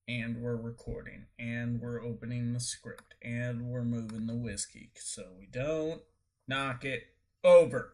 and we're recording, and we're opening the script, and we're moving the whiskey so we don't knock it over.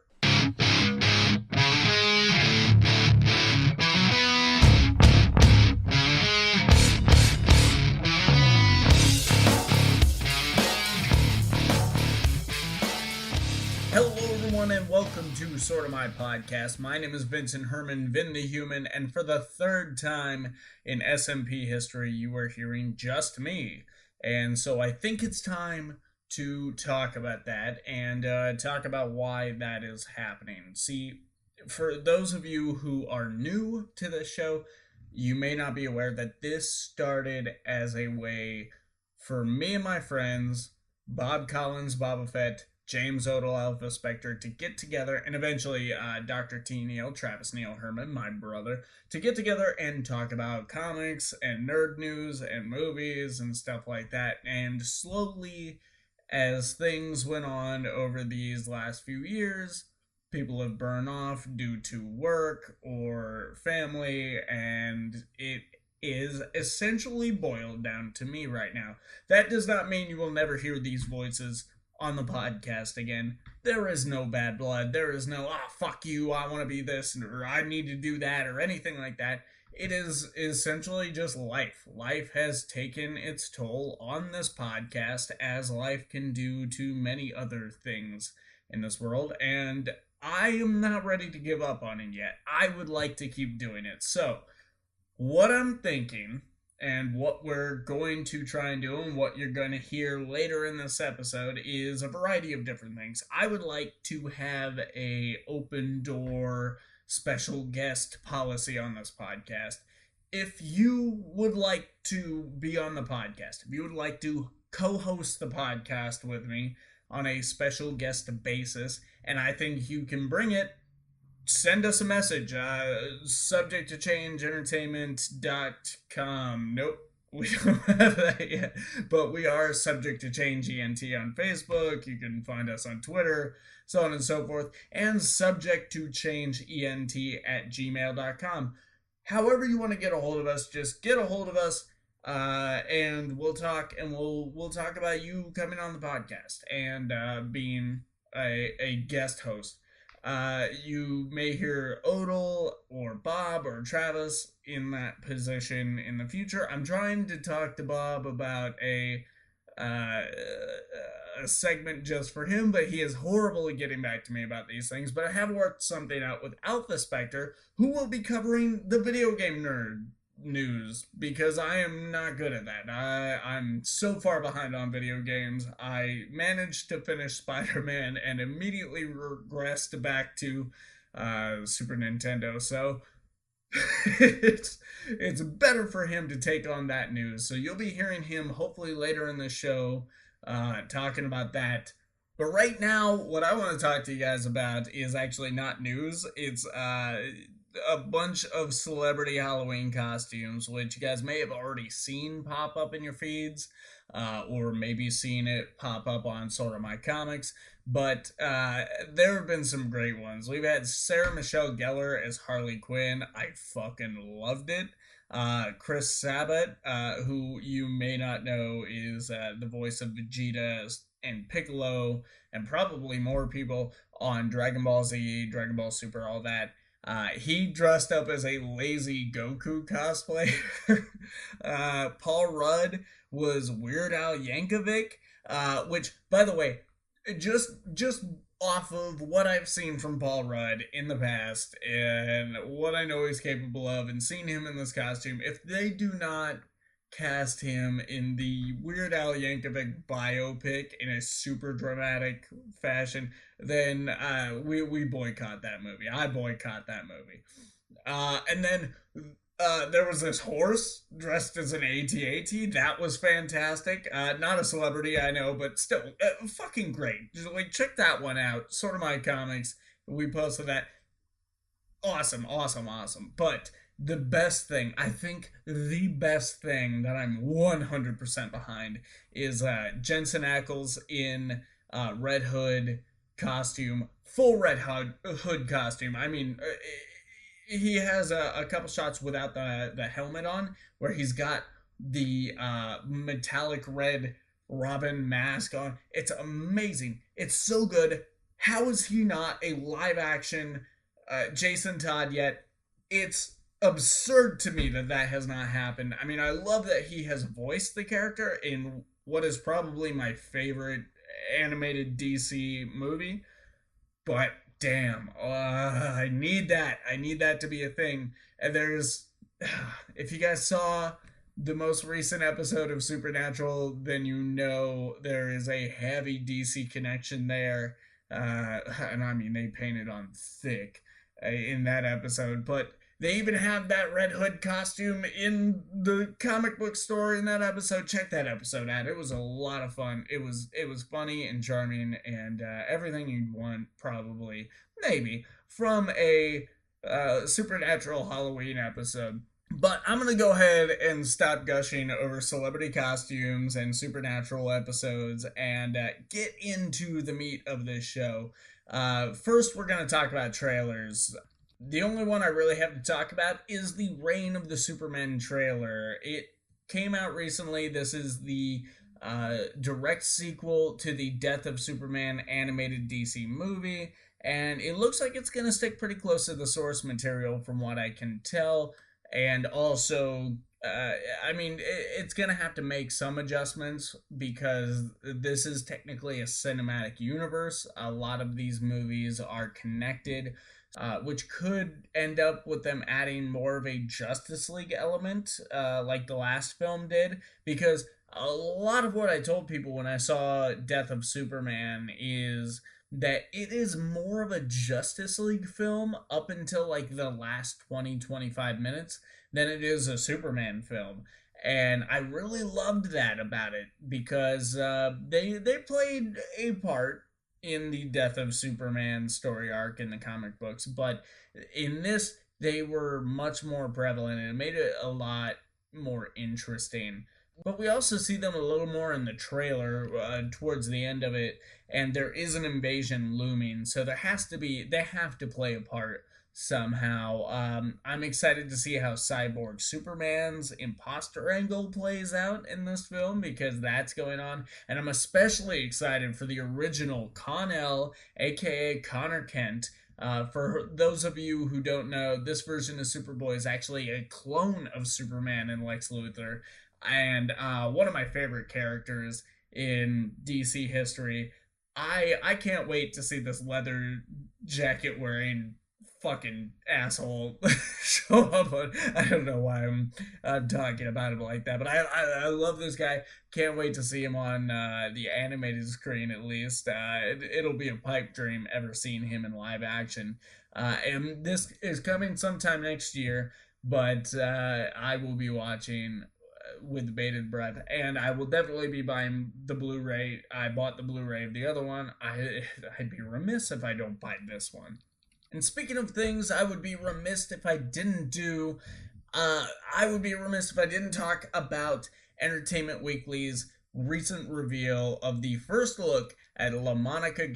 Hello, everyone, and welcome to Sort of My Podcast. My name is Vincent Herman, Vin the Human, and for the third time in SMP history, you are hearing just me. And so I think it's time to talk about that and talk about why that is happening. See, for those of you who are new to this show, you may not be aware that this started as a way for me and my friends, Bob Collins, Boba Fett, James Odle, Alpha Spectre, to get together, and eventually Dr. T. Neal, Travis Neal Herman, my brother, to get together and talk about comics and nerd news and movies and stuff like that. And slowly, as things went on over these last few years, people have burned off due to work or family, and it is essentially boiled down to me right now. That does not mean you will never hear these voices on the podcast again. There is no bad blood. There is no, fuck you, I want to be this, or I need to do that, or anything like that. It is essentially just life. Life has taken its toll on this podcast, as life can do to many other things in this world, and I am not ready to give up on it yet. I would like to keep doing it. So, what I'm thinking, and what we're going to try and do, and what you're going to hear later in this episode, is a variety of different things. I would like to have a open door special guest policy on this podcast. If you would like to be on the podcast, if you would like to co-host the podcast with me on a special guest basis, and I think you can bring it, send us a message. Subject to change entertainment.com. Nope, we don't have that yet. But we are Subject to Change ENT on Facebook. You can find us on Twitter, so on and so forth. And Subject to Change ENT at gmail.com. However you want to get a hold of us, just get a hold of us. And we'll talk, and we'll talk about you coming on the podcast and being a guest host. You may hear Odle or Bob or Travis in that position in the future. I'm trying to talk to Bob about a segment just for him, but he is horrible at getting back to me about these things. But I have worked something out with Alpha Spectre, who will be covering the video game nerd news, because I am not good at that. I'm so far behind on video games. I managed to finish Spider-Man and immediately regressed back to Super Nintendo, so it's better for him to take on that news. So you'll be hearing him hopefully later in the show talking about that. But right now, what I want to talk to you guys about is actually not news. It's a bunch of celebrity Halloween costumes, which you guys may have already seen pop up in your feeds, or maybe seen it pop up on Sort of My Comics, but there have been some great ones. We've had Sarah Michelle Gellar as Harley Quinn. I fucking loved it. Chris Sabat, who you may not know, is the voice of Vegeta and Piccolo, and probably more people on Dragon Ball Z, Dragon Ball Super, all that. He dressed up as a lazy Goku cosplayer. Paul Rudd was Weird Al Yankovic, which, by the way, just off of what I've seen from Paul Rudd in the past and what I know he's capable of, and seeing him in this costume, if they do not cast him in the Weird Al Yankovic biopic in a super dramatic fashion, then we boycott that movie. I boycott that movie. And then there was this horse dressed as an AT-AT. That was fantastic. Not a celebrity, I know, but still, fucking great. Just, check that one out. Sort of My Comics. We posted that. Awesome. But the best thing, I think the best thing that I'm 100% behind is Jensen Ackles in Red Hood costume, full Red Hood costume. I mean, he has a couple shots without the helmet on, where he's got the metallic red Robin mask on. It's amazing. It's so good. How is he not a live action Jason Todd yet? It's absurd to me that that has not happened. I mean, I love that he has voiced the character in what is probably my favorite animated DC movie, but damn, I need that. I need that to be a thing. And there's, if you guys saw the most recent episode of Supernatural, then you know there is a heavy DC connection there. And I mean, they painted on thick in that episode, but they even have that Red Hood costume in the comic book store in that episode. Check that episode out. It was a lot of fun. It was funny and charming and everything you'd want, probably, maybe, from a Supernatural Halloween episode. But I'm going to go ahead and stop gushing over celebrity costumes and Supernatural episodes and get into the meat of this show. First, we're going to talk about trailers. The only one I really have to talk about is the Reign of the Supermen trailer. It came out recently. This is the direct sequel to the Death of Superman animated DC movie, and it looks like it's going to stick pretty close to the source material from what I can tell. And also, I mean, it's going to have to make some adjustments because this is technically a cinematic universe. A lot of these movies are connected, which could end up with them adding more of a Justice League element, like the last film did. Because a lot of what I told people when I saw Death of Superman is that it is more of a Justice League film up until like the last 20-25 minutes than it is a Superman film. And I really loved that about it because they played a part in the Death of Superman story arc in the comic books, but in this they were much more prevalent and it made it a lot more interesting. But we also see them a little more in the trailer towards the end of it, and there is an invasion looming, so they have to play a part somehow. I'm excited to see how Cyborg Superman's imposter angle plays out in this film because that's going on, and I'm especially excited for the original Con-El, aka Connor Kent. For those of you who don't know, this version of Superboy is actually a clone of Superman and Lex Luthor, and one of my favorite characters in DC history. I can't wait to see this leather jacket wearing fucking asshole show up on, I don't know why I'm talking about him like that, but I love this guy. Can't wait to see him on the animated screen at least. It'll be a pipe dream ever seeing him in live action. And this is coming sometime next year, but I will be watching with bated breath, and I will definitely be buying the Blu-ray. I bought the Blu-ray of the other one. I'd be remiss if I don't buy this one. And speaking of things I would be remiss if I didn't do, I would be remiss if I didn't talk about Entertainment Weekly's recent reveal of the first look at LaMonica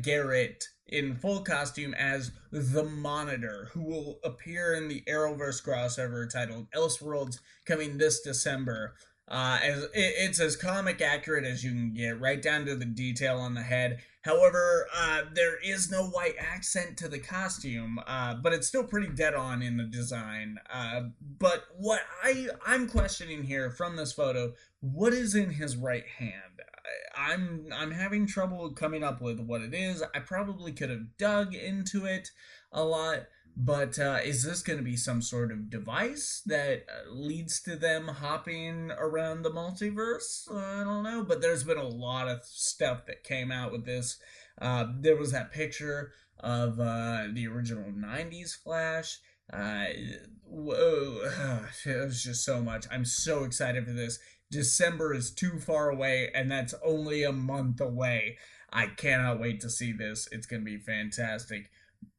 Garrett in full costume as the Monitor, who will appear in the Arrowverse crossover titled Elseworlds coming this December. It's as comic accurate as you can get, right down to the detail on the head. However, there is no white accent to the costume, but it's still pretty dead on in the design. But what I'm questioning here from this photo, what is in his right hand? I'm having trouble coming up with what it is. I probably could have dug into it a lot, but is this going to be some sort of device that leads to them hopping around the multiverse? I don't know, but there's been a lot of stuff that came out with this. There was that picture of the original 90s Flash. Whoa, it was just so much. I'm so excited for this. December is too far away, and that's only a month away. I cannot wait to see this. It's going to be fantastic.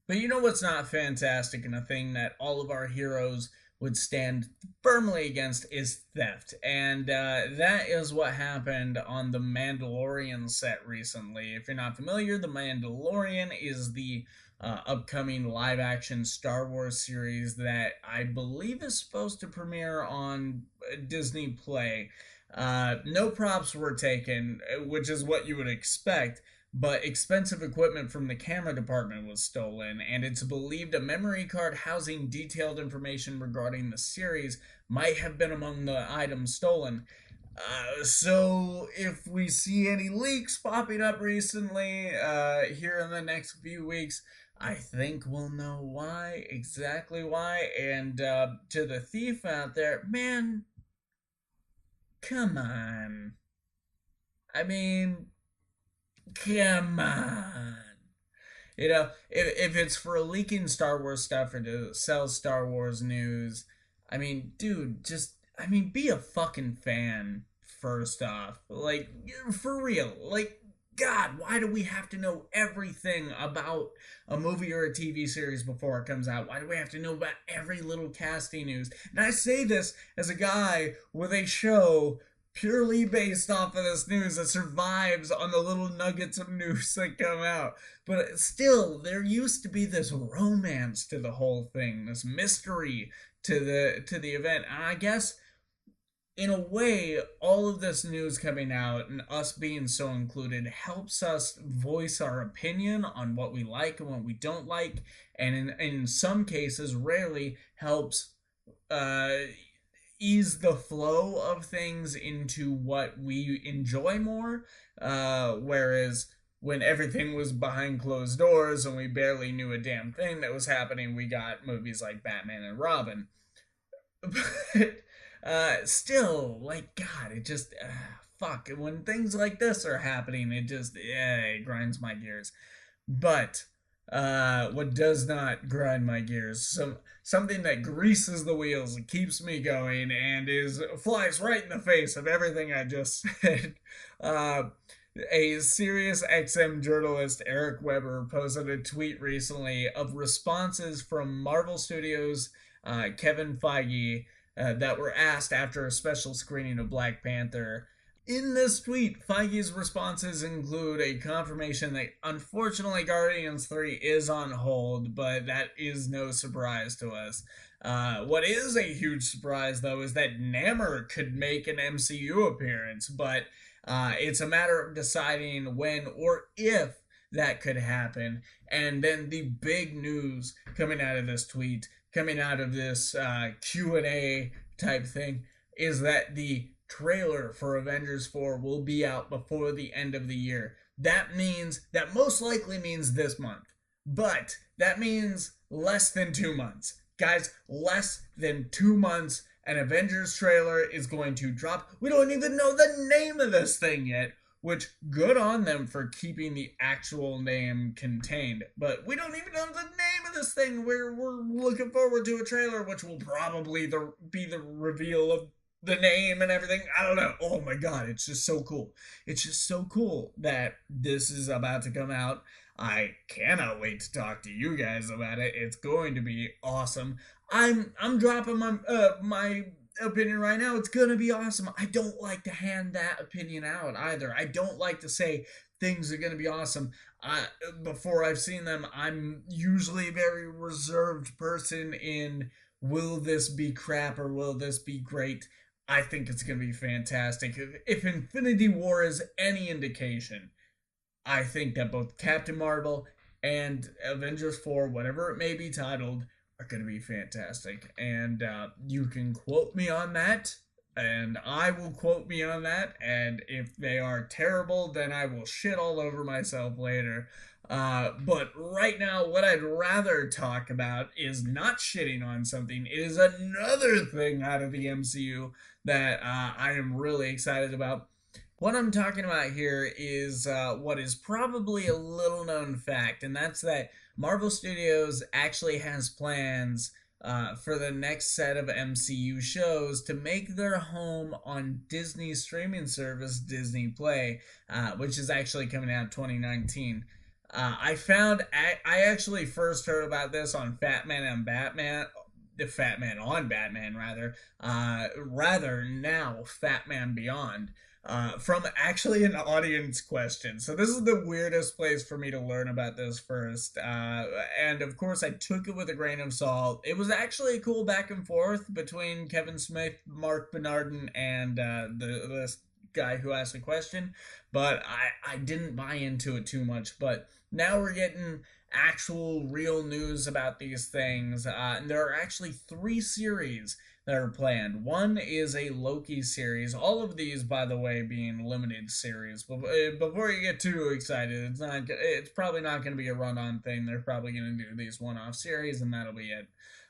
But you know what's not fantastic, and a thing that all of our heroes would stand firmly against is theft. And that is what happened on the Mandalorian set recently. If you're not familiar, the Mandalorian is the upcoming live-action Star Wars series that I believe is supposed to premiere on Disney Play. No props were taken, which is what you would expect, but expensive equipment from the camera department was stolen, and it's believed a memory card housing detailed information regarding the series might have been among the items stolen. So if we see any leaks popping up recently here in the next few weeks, I think we'll know why, exactly why. And to the thief out there, man, come on. I mean, come on. If it's for leaking Star Wars stuff or to sell Star Wars news, I mean, dude, be a fucking fan, first off. Like, for real. Like, God, why do we have to know everything about a movie or a TV series before it comes out? Why do we have to know about every little casting news? And I say this as a guy with a show purely based off of this news that survives on the little nuggets of news that come out. But still, there used to be this romance to the whole thing, this mystery to the event. And I guess in a way, all of this news coming out and us being so included helps us voice our opinion on what we like and what we don't like, and in some cases, rarely helps ease the flow of things into what we enjoy more. Whereas when everything was behind closed doors and we barely knew a damn thing that was happening, we got movies like Batman and Robin. But still, like, God, it just, fuck, when things like this are happening, it grinds my gears. But, what does not grind my gears, something that greases the wheels and keeps me going and flies right in the face of everything I just said. A Sirius XM journalist, Eric Weber, posted a tweet recently of responses from Marvel Studios' Kevin Feige, that were asked after a special screening of Black Panther. In this tweet, Feige's responses include a confirmation that unfortunately Guardians 3 is on hold, but that is no surprise to us. What is a huge surprise, though, is that Namor could make an MCU appearance, but it's a matter of deciding when or if that could happen. And then the big news coming out of this tweet, coming out of this Q&A type thing, is that the trailer for Avengers 4 will be out before the end of the year. That most likely means this month. But that means less than 2 months. Guys, less than 2 months, an Avengers trailer is going to drop. We don't even know the name of this thing yet, which, good on them for keeping the actual name contained. But we don't even know the name of this thing. We're looking forward to a trailer, which will probably be the reveal of the name and everything. I don't know. Oh my God, it's just so cool. It's just so cool that this is about to come out. I cannot wait to talk to you guys about it. It's going to be awesome. I'm dropping my opinion right now. It's gonna be awesome. I don't like to hand that opinion out either. I don't like to say things are gonna be awesome before I've seen them. I'm usually a very reserved person in, will this be crap or will this be great? I think it's gonna be fantastic. If Infinity War is any indication, I think that both Captain Marvel and Avengers 4, whatever it may be titled, are going to be fantastic. And you can quote me on that, and I will quote me on that. And if they are terrible, then I will shit all over myself later. But right now, what I'd rather talk about is not shitting on something. It is another thing out of the MCU that I am really excited about. What I'm talking about here is what is probably a little known fact, and that's that Marvel Studios actually has plans for the next set of MCU shows to make their home on Disney's streaming service, Disney Play, which is actually coming out in 2019. I actually first heard about this on Fat Man and Batman, the Fat Man on Batman, rather now Fat Man Beyond. From actually an audience question. So this is the weirdest place for me to learn about this first. And of course I took it with a grain of salt. It was actually a cool back and forth between Kevin Smith, Mark Bernardin, and this guy who asked the question. But I didn't buy into it too much. But now we're getting actual real news about these things. And there are actually 3 series that are planned. One is a Loki series. All of these, by the way, being limited series. But before you get too excited, it's probably not going to be a run-on thing. They're probably going to do these one-off series, and that'll be it.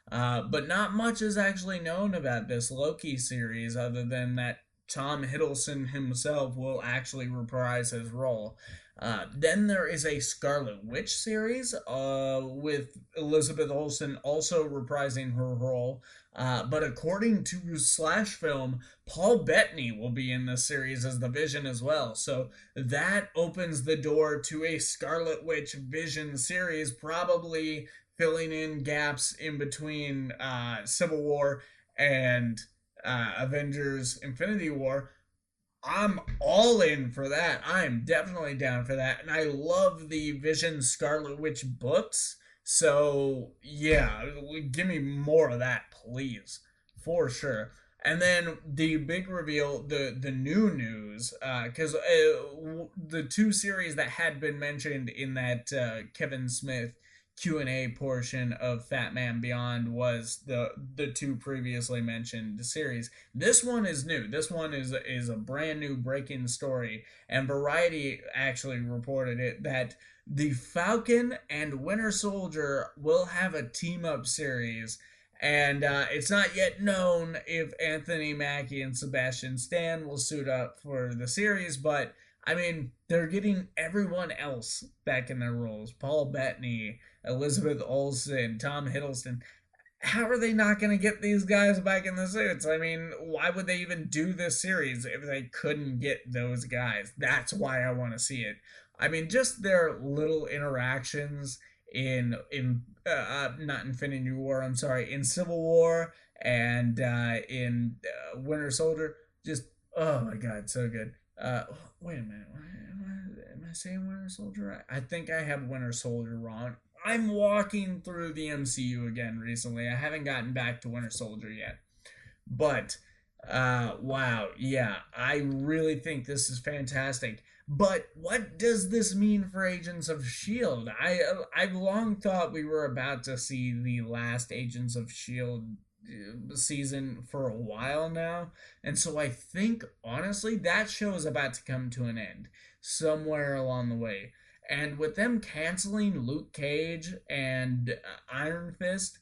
But not much is actually known about this Loki series, other than that Tom Hiddleston himself will actually reprise his role. Then there is a Scarlet Witch series with Elizabeth Olsen also reprising her role. But according to Slash Film, Paul Bettany will be in this series as the Vision as well. So that opens the door to a Scarlet Witch Vision series, probably filling in gaps in between Civil War and Avengers Infinity War. I'm all in for that. I'm definitely down for that. And I love the Vision Scarlet Witch books. So, yeah, give me more of that, please. For sure. And then the big reveal, the new news, because the 2 series that had been mentioned in that Kevin Smith Q&A portion of Fat Man Beyond was the 2 previously mentioned series. This one is new. This one is a brand new breaking story, and Variety actually reported it that the Falcon and Winter Soldier will have a team-up series, and it's not yet known if Anthony Mackie and Sebastian Stan will suit up for the series, but I mean, they're getting everyone else back in their roles. Paul Bettany, Elizabeth Olsen, Tom Hiddleston. How are they not going to get these guys back in the suits? I mean, why would they even do this series if they couldn't get those guys? That's why I want to see it. I mean, just their little interactions in not Infinity War, I'm sorry, in Civil War and in Winter Soldier. Just, oh my God, so good. Wait a minute. Am I saying Winter Soldier? I think I have Winter Soldier wrong. I'm walking through the MCU again recently. I haven't gotten back to Winter Soldier yet. But, wow, yeah, I really think this is fantastic. But what does this mean for Agents of S.H.I.E.L.D.? I've long thought we were about to see the last Agents of S.H.I.E.L.D. season for a while now, and so I think honestly that show is about to come to an end somewhere along the way. And with them canceling Luke Cage and Iron Fist,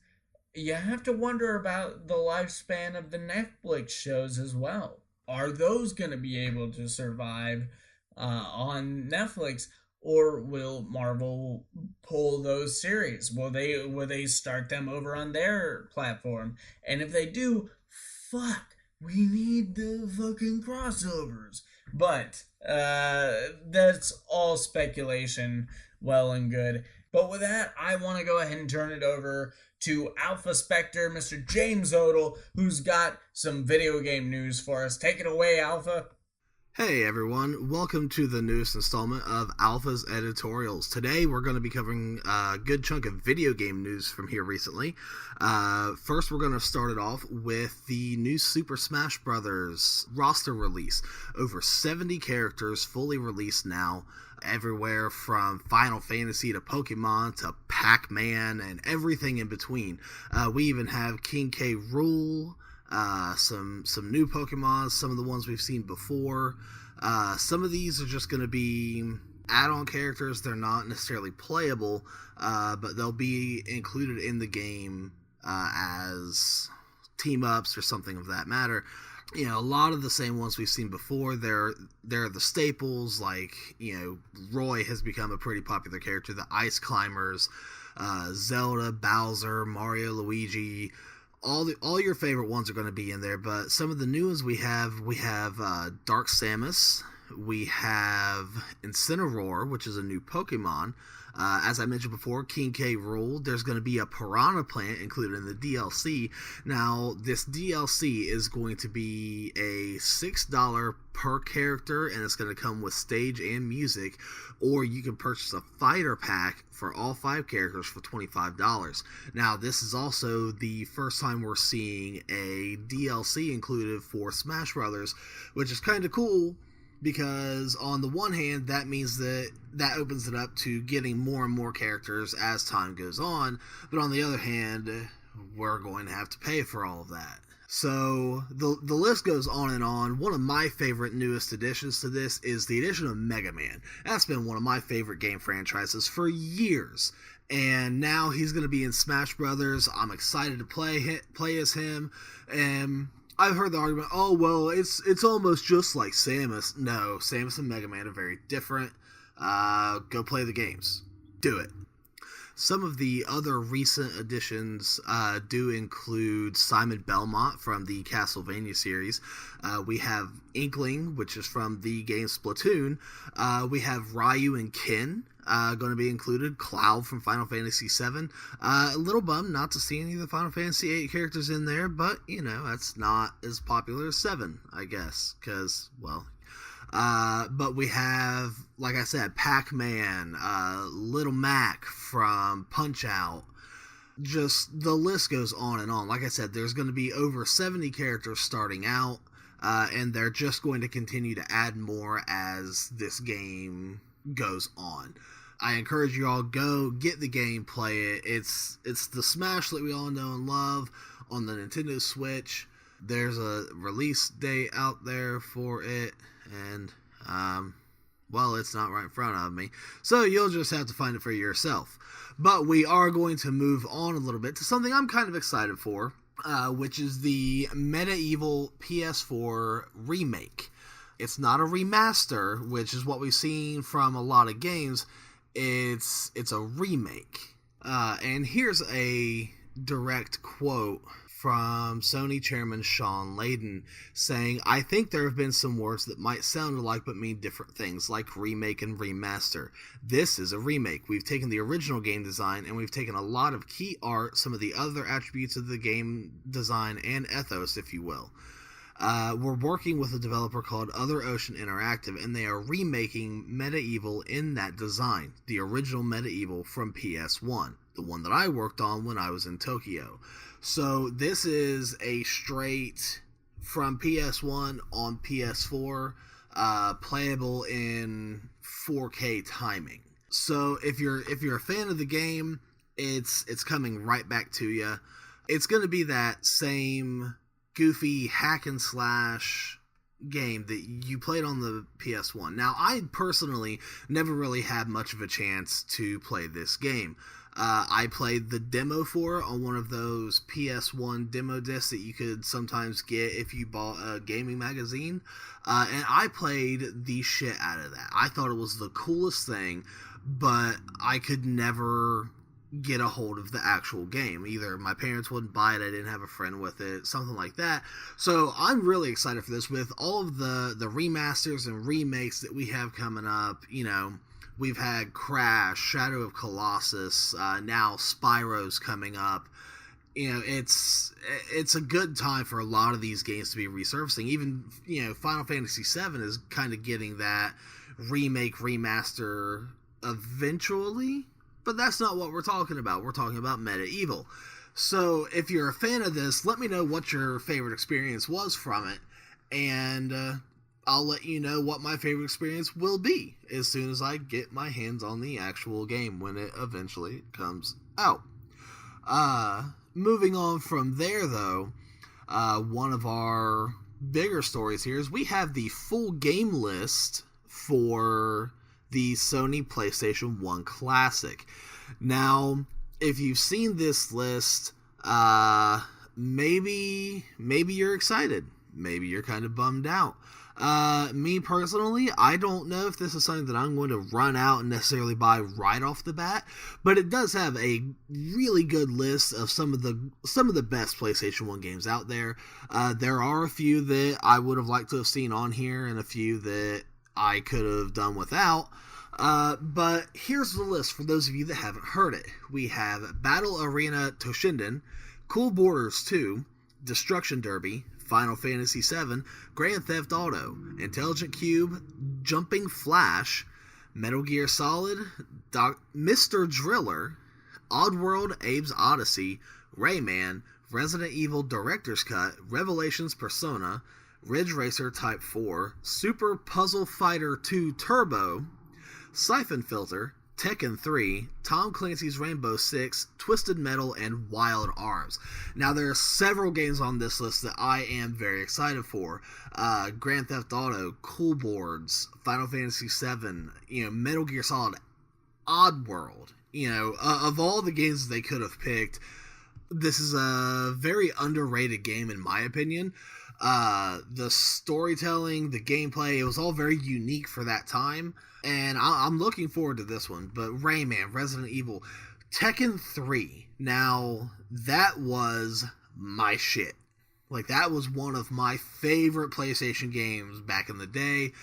you have to wonder about the lifespan of the Netflix shows as well. Are those going to be able to survive on Netflix, or will Marvel pull those series? Will they start them over on their platform? And if they do, fuck, we need the fucking crossovers. But that's all speculation, well and good. But with that, I want to go ahead and turn it over to Alpha Spectre, Mr. James Odle, who's got some video game news for us. Take it away, Alpha. Hey everyone, welcome to the newest installment of Alpha's Editorials. Today we're going to be covering a good chunk of video game news from here recently. First we're going to start it off with the new Super Smash Bros. Roster release. Over 70 characters fully released now, everywhere from Final Fantasy to Pokemon to Pac-Man and everything in between. We even have King K. Rool. Some new Pokemon, some of the ones we've seen before. Some of these are just going to be add-on characters. They're not necessarily playable, but they'll be included in the game as team-ups or something of that matter. You know, a lot of the same ones we've seen before. They're the staples, like, you know, Roy has become a pretty popular character. The Ice Climbers, Zelda, Bowser, Mario, Luigi. All your favorite ones are going to be in there, but some of the new ones we have Dark Samus, we have Incineroar, which is a new Pokemon. As I mentioned before, King K. Rool. There's going to be a Piranha Plant included in the DLC. Now, this DLC is going to be a $6 per character, and it's going to come with stage and music, or you can purchase a fighter pack for all 5 characters for $25. Now, this is also the first time we're seeing a DLC included for Smash Brothers, which is kind of cool, because on the one hand, that means that opens it up to getting more and more characters as time goes on, but on the other hand, we're going to have to pay for all of that. So the list goes on and on. One of my favorite newest additions to this is the addition of Mega Man. That's been one of my favorite game franchises for years, and now he's going to be in Smash Brothers. I'm excited to play as him, and I've heard the argument, oh, well, it's almost just like Samus. No, Samus and Mega Man are very different. Go play the games. Do it. Some of the other recent additions do include Simon Belmont from the Castlevania series. We have Inkling, which is from the game Splatoon. We have Ryu and Ken going to be included. Cloud from Final Fantasy VII. A little bummed not to see any of the Final Fantasy VIII characters in there, but, that's not as popular as 7, I guess, because, well... but we have, like I said, Pac-Man, Little Mac from Punch-Out. Just, the list goes on and on. Like I said, there's going to be over 70 characters starting out, and they're just going to continue to add more as this game goes on. I encourage you all, go get the game, play it. It's the Smash that we all know and love on the Nintendo Switch. There's a release date out there for it, and, well, it's not right in front of me, so you'll just have to find it for yourself. But we are going to move on a little bit to something I'm kind of excited for, which is the MediEvil PS4 remake. It's not a remaster, which is what we've seen from a lot of games. It's a remake. And here's a direct quote from Sony chairman Sean Layden saying, "I think there have been some words that might sound alike but mean different things, like remake and remaster. This is a remake. We've taken the original game design and we've taken a lot of key art, some of the other attributes of the game design and ethos, if you will. We're working with a developer called Other Ocean Interactive, and they are remaking MediEvil in that design, the original MediEvil from PS1, the one that I worked on when I was in Tokyo. So this is a straight from PS1 on PS4, playable in 4K timing. So if you're a fan of the game, it's coming right back to you. It's going to be that same goofy hack and slash game that you played on the PS1. Now, I personally never really had much of a chance to play this game. I played the demo for it on one of those PS1 demo discs that you could sometimes get if you bought a gaming magazine, and I played the shit out of that. I thought it was the coolest thing, but I could never get a hold of the actual game. Either my parents wouldn't buy it, I didn't have a friend with it, something like that. So I'm really excited for this. With all of the remasters and remakes that we have coming up, we've had Crash, Shadow of Colossus, now Spyro's coming up. It's a good time for a lot of these games to be resurfacing. Even, Final Fantasy VII is kind of getting that remake, remaster eventually. But that's not what we're talking about. We're talking about MediEvil. So if you're a fan of this, let me know what your favorite experience was from it, and I'll let you know what my favorite experience will be as soon as I get my hands on the actual game when it eventually comes out. Moving on from there, though, one of our bigger stories here is we have the full game list for the Sony PlayStation 1 Classic. Now, if you've seen this list, maybe you're excited. Maybe you're kind of bummed out. Me personally, I don't know if this is something that I'm going to run out and necessarily buy right off the bat, but it does have a really good list of some of the best PlayStation 1 games out there. There are a few that I would have liked to have seen on here, and a few that I could have done without. But here's the list for those of you that haven't heard it. We have Battle Arena Toshinden, Cool Borders 2, Destruction Derby, Final Fantasy VII, Grand Theft Auto, Intelligent Cube, Jumping Flash, Metal Gear Solid, Mr. Driller, Oddworld Abe's Odyssey, Rayman, Resident Evil Director's Cut, Revelations Persona, Ridge Racer Type 4, Super Puzzle Fighter 2 Turbo, Siphon Filter, Tekken 3, Tom Clancy's Rainbow Six, Twisted Metal, and Wild Arms. Now, there are several games on this list that I am very excited for. Grand Theft Auto, Cool Boards, Final Fantasy VII, Metal Gear Solid, Oddworld. Of all the games they could have picked, this is a very underrated game in my opinion. The storytelling, the gameplay, it was all very unique for that time. And I'm looking forward to this one. But Rayman, Resident Evil, Tekken 3. Now, that was my shit. Like, that was one of my favorite PlayStation games back in the day.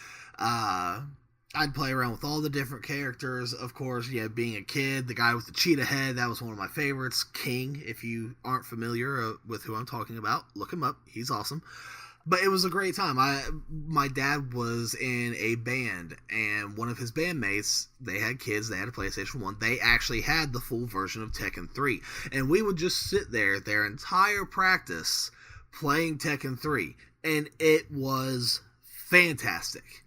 I'd play around with all the different characters. Of course, being a kid, the guy with the cheetah head, that was one of my favorites. King, if you aren't familiar with who I'm talking about, look him up. He's awesome. But it was a great time. My dad was in a band, and one of his bandmates, they had kids, they had a PlayStation 1. They actually had the full version of Tekken 3. And we would just sit there their entire practice playing Tekken 3. And it was fantastic.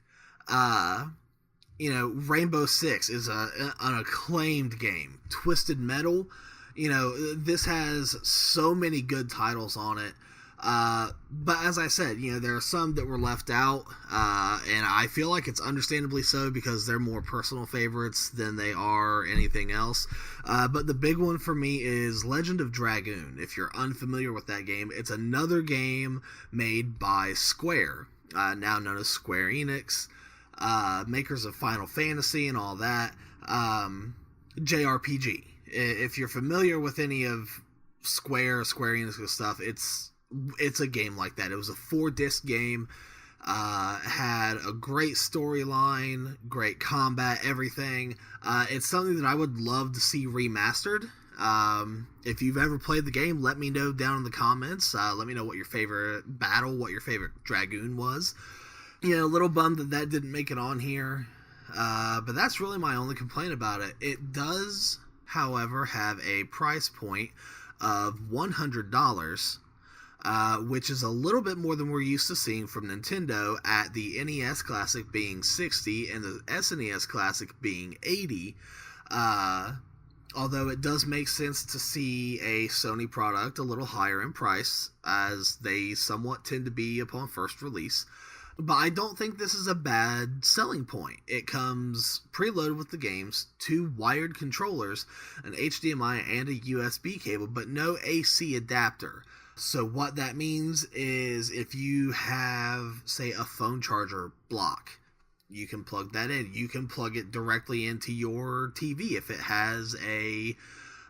Rainbow Six is an acclaimed game. Twisted Metal, this has so many good titles on it. But as I said, there are some that were left out, and I feel like it's understandably so because they're more personal favorites than they are anything else. But the big one for me is Legend of Dragoon. If you're unfamiliar with that game, it's another game made by Square, now known as Square Enix, makers of Final Fantasy and all that, JRPG. If you're familiar with any of Square Enix stuff, it's a game like that. It was a 4-disc game, had a great storyline, great combat, everything. It's something that I would love to see remastered. If you've ever played the game, let me know down in the comments. Let me know what your favorite battle, what your favorite Dragoon was. A little bummed that didn't make it on here. But that's really my only complaint about it. It does, however, have a price point of $100, which is a little bit more than we're used to seeing from Nintendo, at the NES Classic being $60 and the SNES Classic being $80. Although it does make sense to see a Sony product a little higher in price, as they somewhat tend to be upon first release. But I don't think this is a bad selling point. It comes preloaded with the games, 2 wired controllers, an HDMI and a USB cable, but no AC adapter. So what that means is if you have, say, a phone charger block, you can plug that in. You can plug it directly into your TV if it has a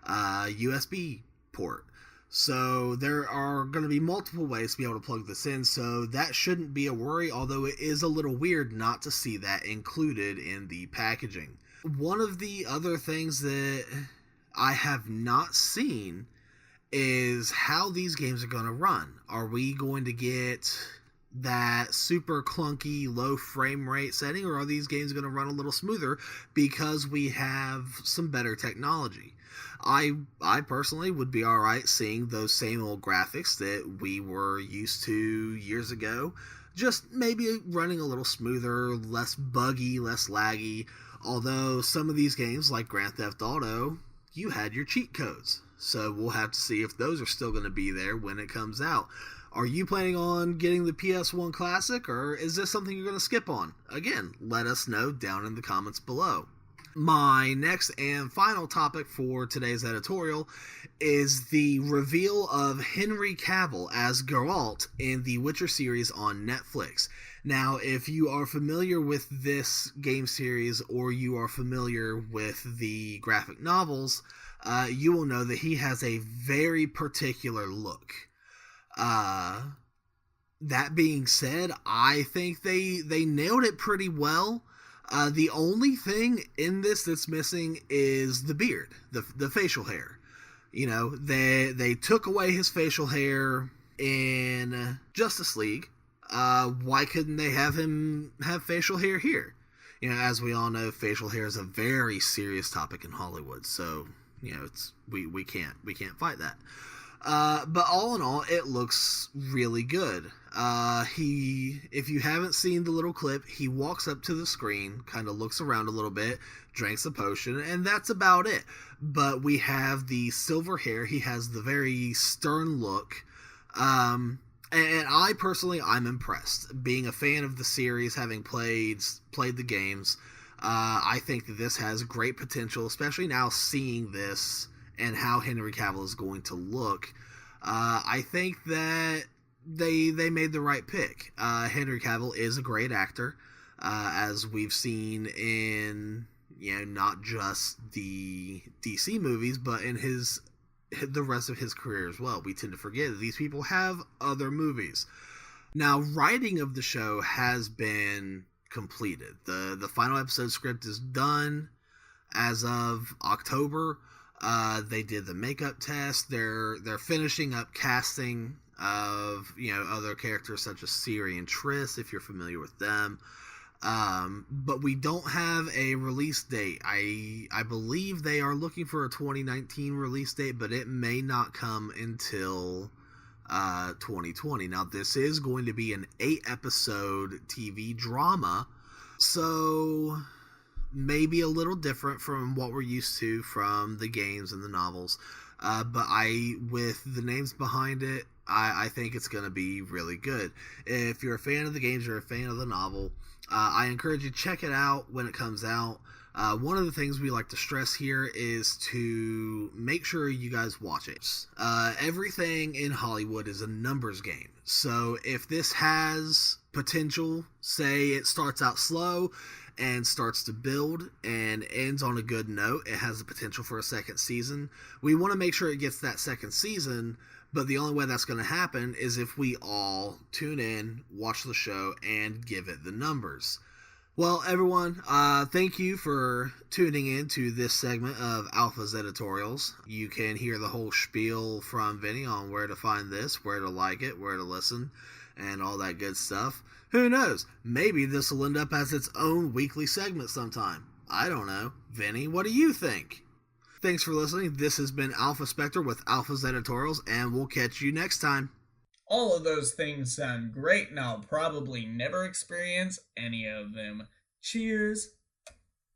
USB port. So there are going to be multiple ways to be able to plug this in, so that shouldn't be a worry, although it is a little weird not to see that included in the packaging. One of the other things that I have not seen is how these games are going to run. Are we going to get that super clunky low frame rate setting, or are these games going to run a little smoother because we have some better technology? I personally would be alright seeing those same old graphics that we were used to years ago, just maybe running a little smoother, less buggy, less laggy. Although some of these games like Grand Theft Auto, you had your cheat codes, so we'll have to see if those are still going to be there when it comes out. Are you planning on getting the PS1 Classic, or is this something you're going to skip on? Again, let us know down in the comments below. My next and final topic for today's editorial is the reveal of Henry Cavill as Geralt in the Witcher series on Netflix. Now, if you are familiar with this game series, or you are familiar with the graphic novels, you will know that he has a very particular look. That being said, I think they nailed it pretty well. The only thing in this that's missing is the beard, the facial hair. You know, they took away his facial hair in Justice League. Why couldn't they have him have facial hair here? You know, as we all know, facial hair is a very serious topic in Hollywood. So, you know, we can't fight that. But all in all, it looks really good. If you haven't seen the little clip, he walks up to the screen, kind of looks around a little bit, drinks a potion, and that's about it. But we have the silver hair. He has the very stern look. And I personally, I'm impressed. Being a fan of the series, having played the games, I think that this has great potential, especially now seeing this and how Henry Cavill is going to look. I think that they made the right pick. Henry Cavill is a great actor, as we've seen in, you know, not just the DC movies, but in the rest of his career as well. We tend to forget that these people have other movies. Now, writing of the show has been completed. The final episode script is done as of October. They did the makeup test. They're finishing up casting of, you know, other characters such as Siri and Triss, if you're familiar with them. But we don't have a release date. I believe they are looking for a 2019 release date, but it may not come until 2020. Now, this is going to be an 8-episode TV drama, so maybe a little different from what we're used to from the games and the novels. But with the names behind it, I think it's going to be really good. If you're a fan of the games or a fan of the novel, I encourage you to check it out when it comes out. One of the things we like to stress here is to make sure you guys watch it. Everything in Hollywood is a numbers game. So if this has potential, say it starts out slow and starts to build and ends on a good note, it has the potential for a second season. We want to make sure it gets that second season, but the only way that's going to happen is if we all tune in, watch the show, and give it the numbers. Well, everyone, thank you for tuning in to this segment of Alpha's Editorials. You can hear the whole spiel from Vinny on where to find this, where to like it, where to listen, and all that good stuff. Who knows? Maybe this will end up as its own weekly segment sometime. I don't know. Vinny, what do you think? Thanks for listening. This has been Alpha Spectre with Alpha's Editorials, and we'll catch you next time. All of those things sound great, and I'll probably never experience any of them. Cheers!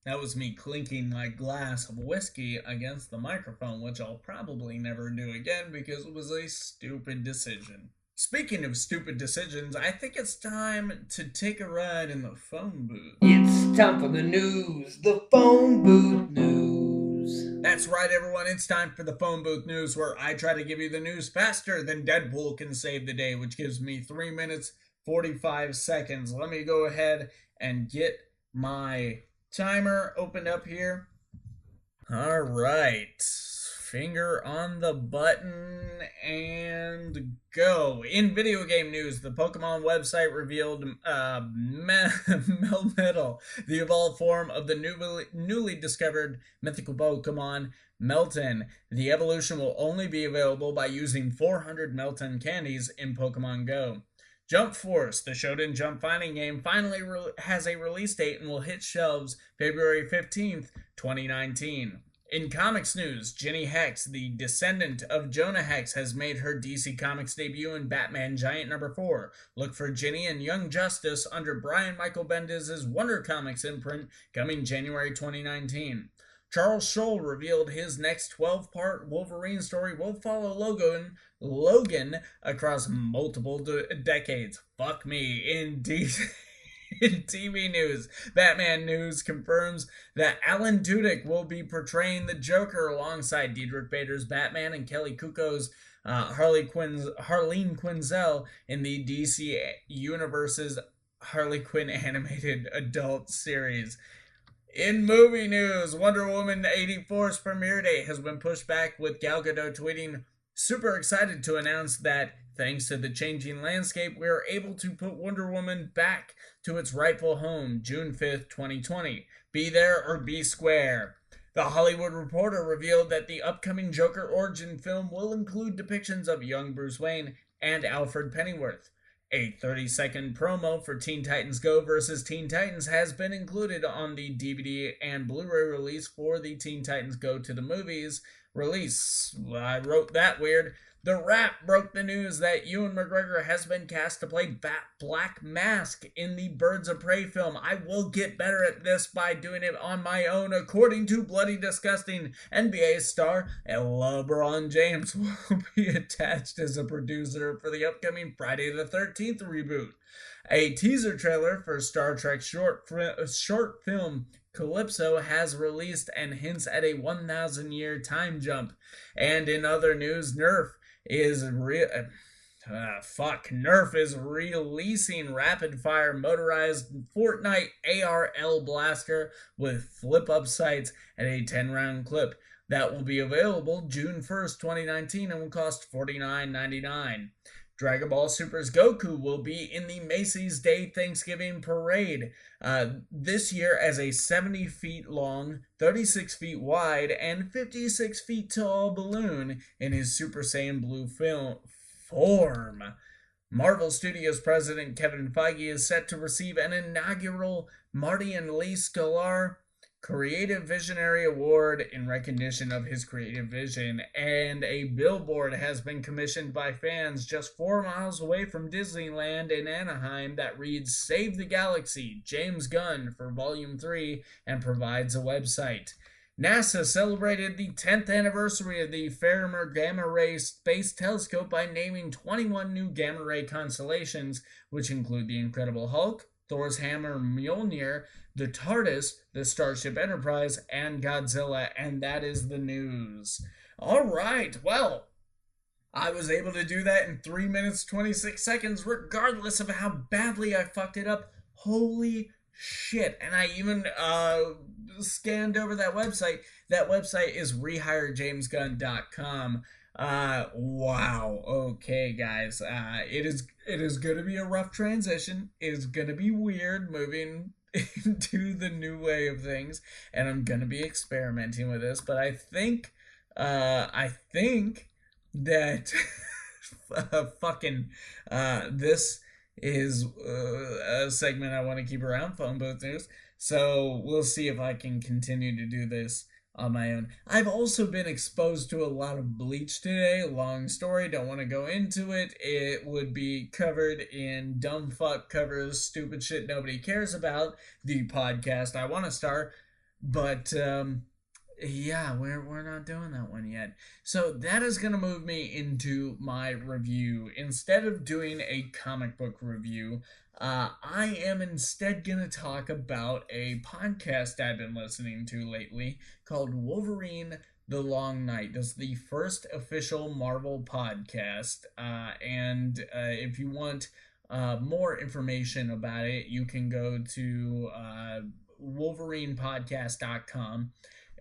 That was me clinking my glass of whiskey against the microphone, which I'll probably never do again because it was a stupid decision. Speaking of stupid decisions, I think it's time to take a ride in the phone booth. It's time for the news, the phone booth news. That's right, everyone. It's time for the phone booth news, where I try to give you the news faster than Deadpool can save the day, which gives me 3 minutes, 45 seconds. Let me go ahead and get my timer opened up here. All right. Finger on the button and go. In video game news, the Pokemon website revealed Melmetal, the evolved form of the newly discovered mythical Pokemon Melton. The evolution will only be available by using 400 Melton candies in Pokemon Go. Jump Force, the Shonen Jump fighting game, finally has a release date and will hit shelves February 15th, 2019. In comics news, Jenny Hex, the descendant of Jonah Hex, has made her DC Comics debut in Batman Giant #4. Look for Jenny and Young Justice under Brian Michael Bendis' Wonder Comics imprint coming January 2019. Charles Scholl revealed his next 12-part Wolverine story will follow Logan across multiple decades. Fuck me, indeed. In TV news, Batman News confirms that Alan Tudyk will be portraying the Joker alongside Diedrich Bader's Batman and Kelly Kuko's Harleen Quinzel in the DC Universe's Harley Quinn animated adult series. In movie news, Wonder Woman 84's premiere date has been pushed back, with Gal Gadot tweeting, "Super excited to announce that Thanks to the changing landscape, we are able to put Wonder Woman back to its rightful home, June 5th, 2020. Be there or be square. The Hollywood Reporter revealed that the upcoming Joker origin film will include depictions of young Bruce Wayne and Alfred Pennyworth. A 30-second promo for Teen Titans Go vs. Teen Titans has been included on the DVD and Blu-ray release for the Teen Titans Go to the Movies release. I wrote that weird. The Wrap broke the news that Ewan McGregor has been cast to play Black Mask in the Birds of Prey film. I will get better at this by doing it on my own. According to Bloody Disgusting, NBA star LeBron James will be attached as a producer for the upcoming Friday the 13th reboot. A teaser trailer for Star Trek short film Calypso has released and hints at a 1,000-year time jump. And in other news, Nerf is releasing rapid-fire motorized Fortnite ARL blaster with flip-up sights at a 10-round clip. That will be available June 1st, 2019 and will cost $49.99. Dragon Ball Super's Goku will be in the Macy's Day Thanksgiving Parade this year as a 70 feet long, 36 feet wide, and 56 feet tall balloon in his Super Saiyan Blue form. Marvel Studios president Kevin Feige is set to receive an inaugural Marty and Lee Stolar Creative Visionary Award in recognition of his creative vision, and a billboard has been commissioned by fans just 4 miles away from Disneyland in Anaheim that reads "Save the Galaxy, James Gunn" for Volume 3 and provides a website. NASA celebrated the 10th anniversary of the Ferrier Gamma Ray Space Telescope by naming 21 new gamma ray constellations, which include the Incredible Hulk, Thor's Hammer Mjolnir, the TARDIS, the Starship Enterprise, and Godzilla, and that is the news. Alright, well, I was able to do that in 3 minutes 26 seconds, regardless of how badly I fucked it up. Holy shit. And I even scanned over that website. That website is rehirejamesgunn.com. Wow. Okay, guys. It is going to be a rough transition. It is going to be weird moving into the new way of things, and I'm going to be experimenting with this, but I think that this is a segment I want to keep around Phonebooth News, so we'll see if I can continue to do this on my own. I've also been exposed to a lot of Bleach today. Long story, don't want to go into it. It would be covered in Dumb Fuck Covers Stupid Shit Nobody Cares About, the podcast I want to start, but yeah, we're not doing that one yet. So that is going to move me into my review. Instead of doing a comic book review, I am instead going to talk about a podcast I've been listening to lately called Wolverine The Long Night. This is the first official Marvel podcast, and if you want more information about it, you can go to wolverinepodcast.com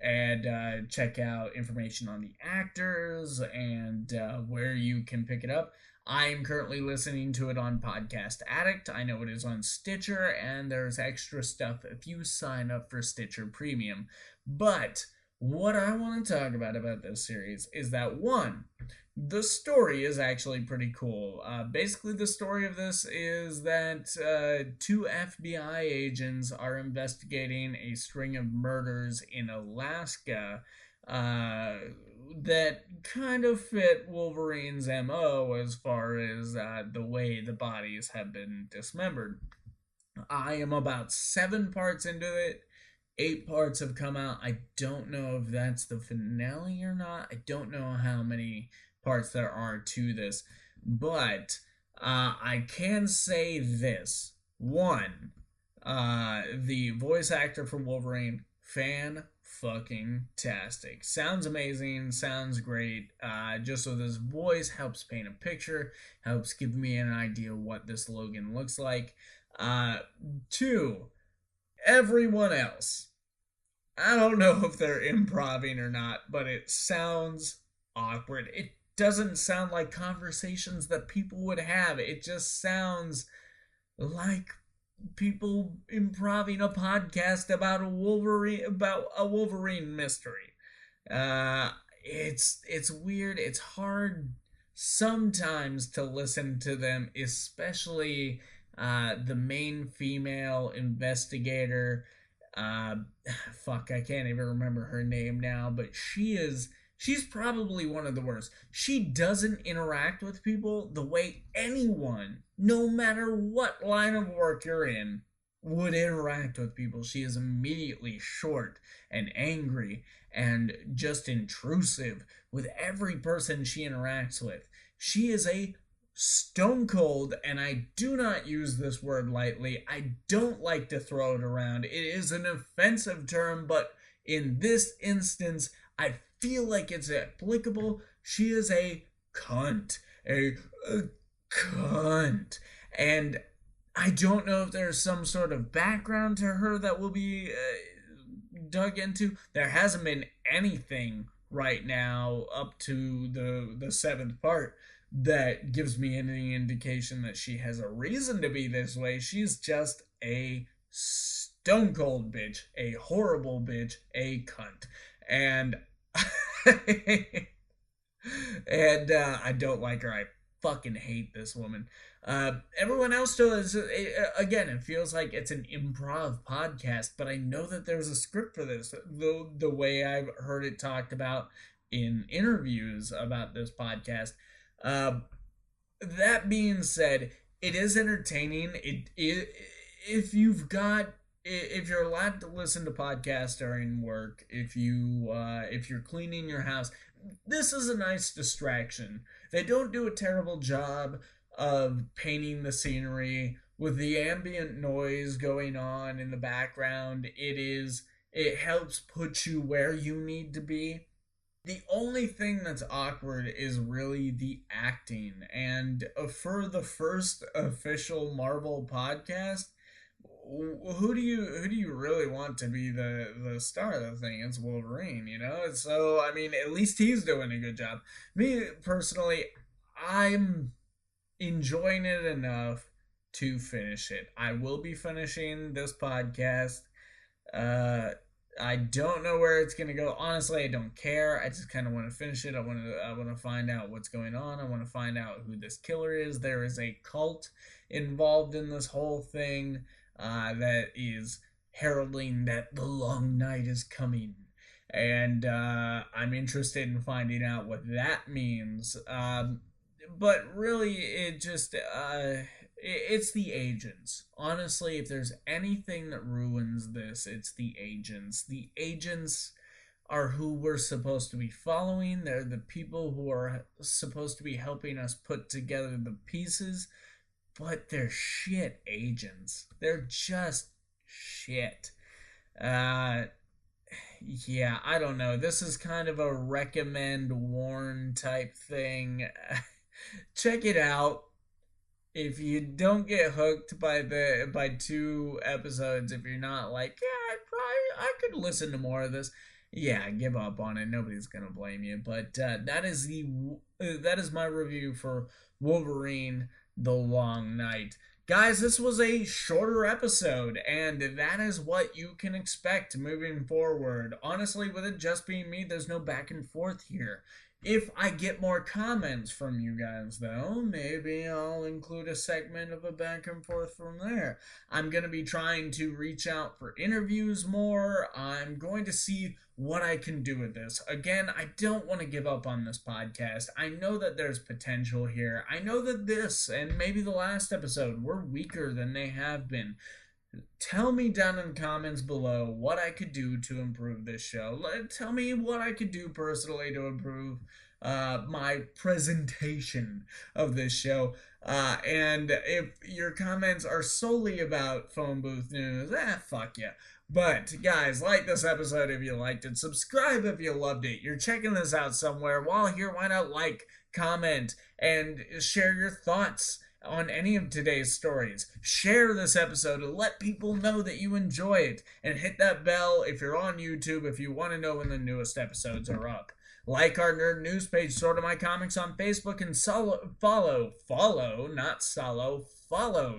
and check out information on the actors and where you can pick it up. I am currently listening to it on Podcast Addict. I know it is on Stitcher, and there's extra stuff if you sign up for Stitcher Premium. But what I want to talk about this series is that, one, the story is actually pretty cool. Basically, the story of this is that 2 FBI agents are investigating a string of murders in Alaska that kind of fit Wolverine's MO as far as the way the bodies have been dismembered. I am about 7 parts into it. 8 parts have come out. I don't know if that's the finale or not. I don't know how many parts there are to this, but I can say this. 1, the voice actor for Wolverine, fan-fucking-tastic. Sounds amazing, sounds great. Just so this voice helps paint a picture, helps give me an idea of what this Logan looks like. 2, everyone else. I don't know if they're improvising or not, but it sounds awkward. It doesn't sound like conversations that people would have. It just sounds like people improving a podcast about a Wolverine mystery. It's weird. It's hard sometimes to listen to them, especially the main female investigator. Fuck, I can't even remember her name now, but she's probably one of the worst. She doesn't interact with people the way anyone, no matter what line of work you're in, would interact with people. She is immediately short and angry and just intrusive with every person she interacts with. She is a stone cold, and I do not use this word lightly. I don't like to throw it around. It is an offensive term, but in this instance, I feel like it's applicable. She is a cunt. A cunt. And I don't know if there's some sort of background to her that will be dug into. There hasn't been anything right now up to the seventh part that gives me any indication that she has a reason to be this way. She's just a stone cold bitch, a horrible bitch, a cunt. And I don't like her. I fucking hate this woman. Everyone else does. Again, it feels like it's an improv podcast, but I know that there's a script for this. The way I've heard it talked about in interviews about this podcast. That being said, it is entertaining. If you're allowed to listen to podcasts during work, if you're cleaning your house, this is a nice distraction. They don't do a terrible job of painting the scenery with the ambient noise going on in the background. It helps put you where you need to be. The only thing that's awkward is really the acting. And for the first official Marvel podcast, who do you really want to be the star of the thing? It's Wolverine, you know? So, I mean, at least he's doing a good job. Me, personally, I'm enjoying it enough to finish it. I will be finishing this podcast. I don't know where it's going to go. Honestly, I don't care. I just kind of want to finish it. I want to find out what's going on. I want to find out who this killer is. There is a cult involved in this whole thing that is heralding that the long night is coming. And I'm interested in finding out what that means. But really, it just... it's the agents. Honestly, if there's anything that ruins this, it's the agents. The agents are who we're supposed to be following. They're the people who are supposed to be helping us put together the pieces. But they're shit agents. They're just shit. Yeah, I don't know. This is kind of a recommend warn type thing. Check it out. If you don't get hooked by 2 episodes, if you're not like, yeah, I could listen to more of this, yeah, give up on it. Nobody's gonna blame you. But that is my review for Wolverine: The Long Night. Guys, this was a shorter episode, and that is what you can expect moving forward. Honestly, with it just being me, there's no back and forth here. If I get more comments from you guys, though, maybe I'll include a segment of a back and forth from there. I'm going to be trying to reach out for interviews more. I'm going to see what I can do with this. Again, I don't want to give up on this podcast. I know that there's potential here. I know that this and maybe the last episode were weaker than they have been. Tell me down in the comments below what I could do to improve this show. Tell me what I could do personally to improve my presentation of this show. And if your comments are solely about Phonebooth news, fuck yeah. But, guys, like this episode if you liked it. Subscribe if you loved it. You're checking this out somewhere. While here, why not like, comment, and share your thoughts on any of today's stories. Share this episode to let people know that you enjoy it. And hit that bell if you're on YouTube if you want to know when the newest episodes are up. Like our nerd news page, Sort of My Comics on Facebook, and follow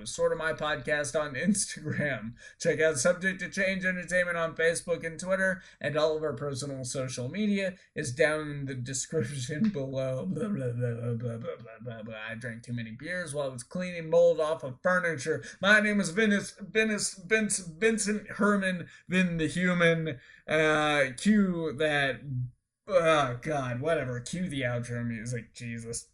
Sort of My Podcast on Instagram. Check out Subject to Change Entertainment on Facebook and Twitter, and all of our personal social media is down in the description below. Blah, blah, blah, blah, blah, blah, blah. I drank too many beers while I was cleaning mold off of furniture. My name is Vincent Herman, Vin the Human. Cue that. Oh, God, whatever. Cue the outro music, Jesus.